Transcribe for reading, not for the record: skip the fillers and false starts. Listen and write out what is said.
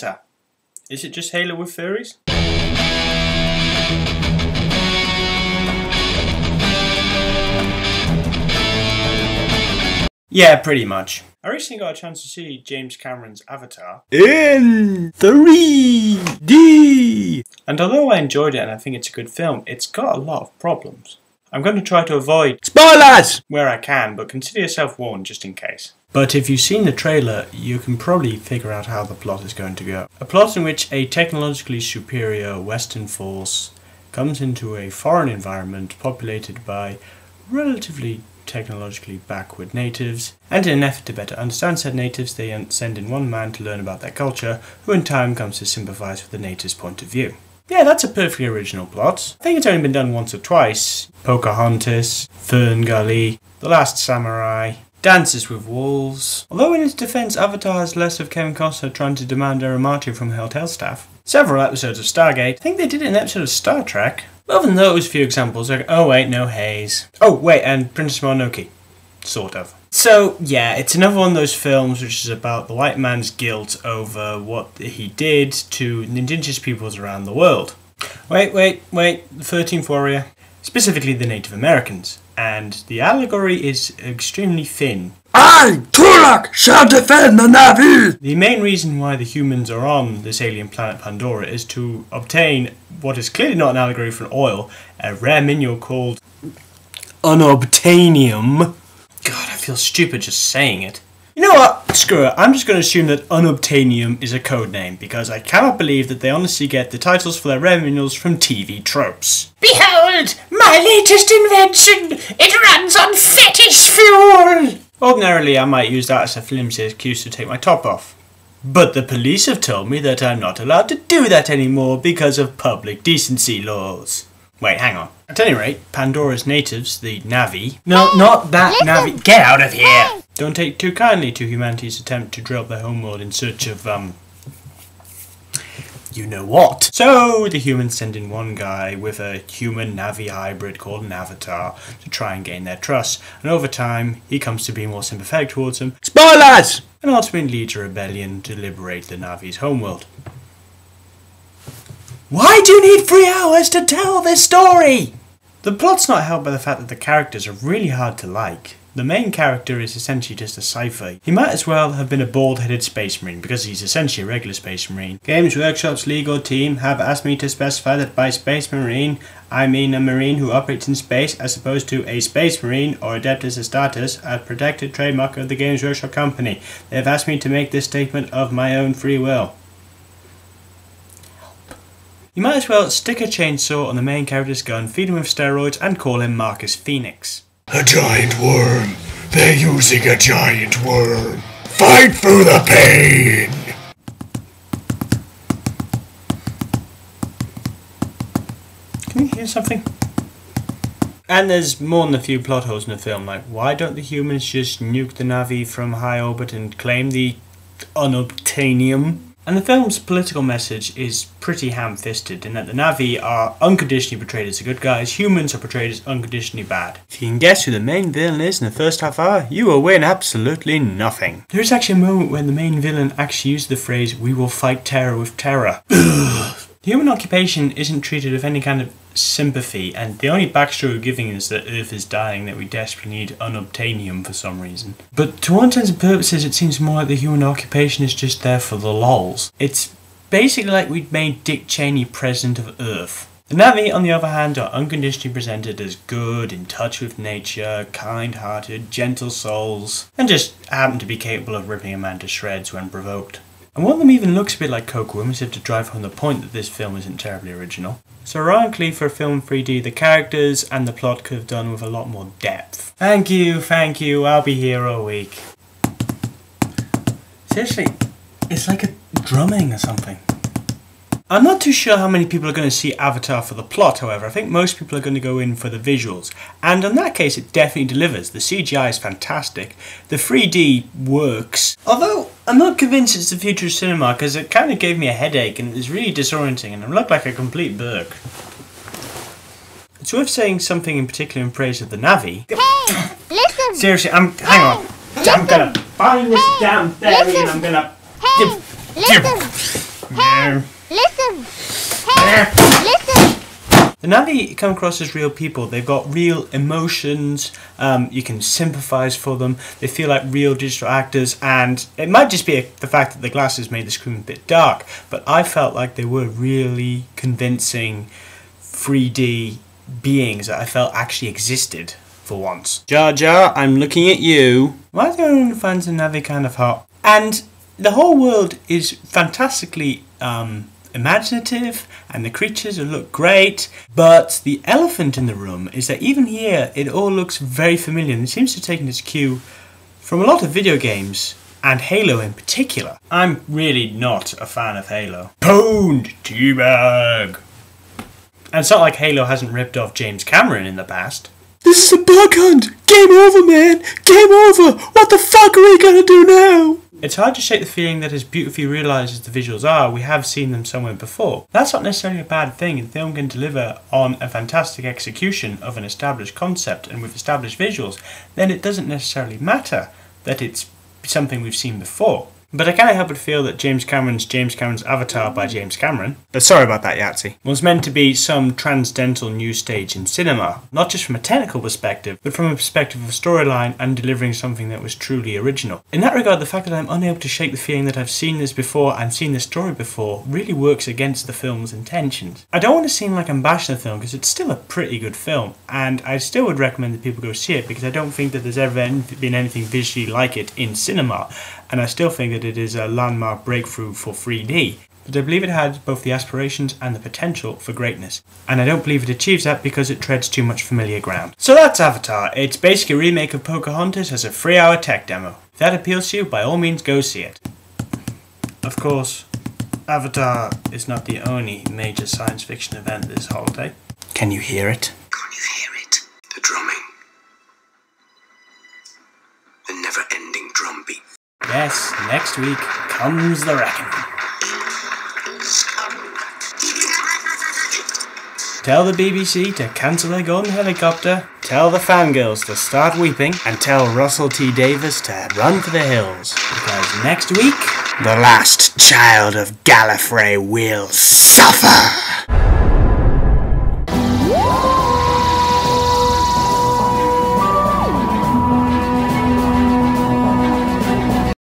Avatar? Is it just Halo with furries? Yeah, pretty much. I recently got a chance to see James Cameron's Avatar in 3D! And although I enjoyed it and I think it's a good film, it's got a lot of problems. I'm going to try to avoid spoilers where I can, but consider yourself warned just in case. But if you've seen the trailer, you can probably figure out how the plot is going to go. A plot in which a technologically superior Western force comes into a foreign environment populated by relatively technologically backward natives, and in an effort to better understand said natives, they send in one man to learn about their culture, who in time comes to sympathise with the natives' point of view. Yeah, that's a perfectly original plot. I think it's only been done once or twice. Pocahontas, Fern Gully, The Last Samurai, Dances with Wolves. Although in its defence, Avatar has less of Kevin Costner trying to demand Aramati from hotel staff. Several episodes of Stargate. I think they did it in an episode of Star Trek. Other than those few examples, like, oh wait, no haze. Oh wait, and Princess Mononoke. Sort of. So, yeah, it's another one of those films which is about the white man's guilt over what he did to indigenous peoples around the world. Wait, the 13th Warrior. Specifically the Native Americans. And the allegory is extremely thin. I, Turok, shall defend the Na'vi! The main reason why the humans are on this alien planet Pandora is to obtain what is clearly not an allegory for oil, a rare mineral called unobtainium. God, I feel stupid just saying it. You know what? Screw it. I'm just going to assume that unobtainium is a code name, because I cannot believe that they honestly get the titles for their rare minerals from TV tropes. Behold, my latest invention! It runs on fetish fuel! Ordinarily, I might use that as a flimsy excuse to take my top off. But the police have told me that I'm not allowed to do that anymore because of public decency laws. Wait, hang on. At any rate, Pandora's natives, the Na'vi... No, not that Na'vi. Get out of here! Don't take too kindly to humanity's attempt to drill their homeworld in search of, you know what. So, the humans send in one guy with a human-Na'vi hybrid called an Avatar to try and gain their trust, and over time, he comes to be more sympathetic towards them. Spoilers! And ultimately leads a rebellion to liberate the Na'vi's homeworld. Why do you need 3 hours to tell this story? The plot's not helped by the fact that the characters are really hard to like. The main character is essentially just a cipher. He might as well have been a bald-headed space marine, because he's essentially a regular space marine. Games Workshop's legal team have asked me to specify that by space marine, I mean a marine who operates in space as opposed to a space marine or Adeptus Astartes, a protected trademark of the Games Workshop company. They have asked me to make this statement of my own free will. You might as well stick a chainsaw on the main character's gun, feed him with steroids, and call him Marcus Phoenix. A giant worm. They're using a giant worm. Fight through the pain! Can you hear something? And there's more than a few plot holes in the film, like why don't the humans just nuke the Na'vi from high orbit and claim the unobtainium? And the film's political message is pretty ham-fisted in that the Na'vi are unconditionally portrayed as the good guys, humans are portrayed as unconditionally bad. If you can guess who the main villain is in the first half hour, you will win absolutely nothing. There is actually a moment when the main villain actually used the phrase, "We will fight terror with terror." The human occupation isn't treated with any kind of sympathy, and the only backstory we're giving is that Earth is dying, that we desperately need unobtainium for some reason. But to all intents and purposes, it seems more like the human occupation is just there for the lols. It's basically like we'd made Dick Cheney president of Earth. The Na'vi, on the other hand, are unconditionally presented as good, in touch with nature, kind-hearted, gentle souls, and just happen to be capable of ripping a man to shreds when provoked. And one of them even looks a bit like Cocoa, as if to drive home the point that this film isn't terribly original. So ironically, for a film in 3D, the characters and the plot could have done with a lot more depth. Thank you, I'll be here all week. Seriously, it's like a drumming or something. I'm not too sure how many people are going to see Avatar for the plot, however. I think most people are going to go in for the visuals. And in that case, it definitely delivers. The CGI is fantastic. The 3D works. Although, I'm not convinced it's the future of cinema, because it kind of gave me a headache and it's really disorienting and I look like a complete Burk. It's worth saying something in particular in praise of the Na'vi. Hey, listen! Seriously, hang on. I'm gonna find this damn fairy and I'm gonna... Hey, listen! Hey! Listen! Hey! Listen! The Navi come across as real people. They've got real emotions. You can sympathise for them. They feel like real digital actors, and it might just be the fact that the glasses made the screen a bit dark, but I felt like they were really convincing 3D beings that I felt actually existed for once. Jar Jar, I'm looking at you. Why do everyone find the Navi kind of hot? And the whole world is fantastically imaginative, and the creatures look great, but the elephant in the room is that even here it all looks very familiar, and it seems to have taken its cue from a lot of video games, and Halo in particular. I'm really not a fan of Halo. Pwned teabag! And it's not like Halo hasn't ripped off James Cameron in the past. This is a bug hunt! Game over, man! Game over! What the fuck are we gonna do now? It's hard to shake the feeling that as beautifully realised as the visuals are, we have seen them somewhere before. That's not necessarily a bad thing. If the film can deliver on a fantastic execution of an established concept and with established visuals, then it doesn't necessarily matter that it's something we've seen before. But I can't help but feel that James Cameron's Avatar by James Cameron, but sorry about that, Yahtzee, was meant to be some transcendental new stage in cinema, not just from a technical perspective, but from a perspective of storyline and delivering something that was truly original. In that regard, the fact that I'm unable to shake the feeling that I've seen this before and seen this story before really works against the film's intentions. I don't want to seem like I'm bashing the film, because it's still a pretty good film, and I still would recommend that people go see it, because I don't think that there's ever been anything visually like it in cinema, and I still think that it is a landmark breakthrough for 3D. But I believe it had both the aspirations and the potential for greatness. And I don't believe it achieves that because it treads too much familiar ground. So that's Avatar. It's basically a remake of Pocahontas as a 3-hour tech demo. If that appeals to you, by all means go see it. Of course, Avatar is not the only major science fiction event this holiday. Can you hear it? Can you hear it? The drumming. The never-ending drum beat. Yes, next week comes the reckoning. Tell the BBC to cancel their golden helicopter, tell the fangirls to start weeping, and tell Russell T Davies to run for the hills. Because next week, the last child of Gallifrey will suffer!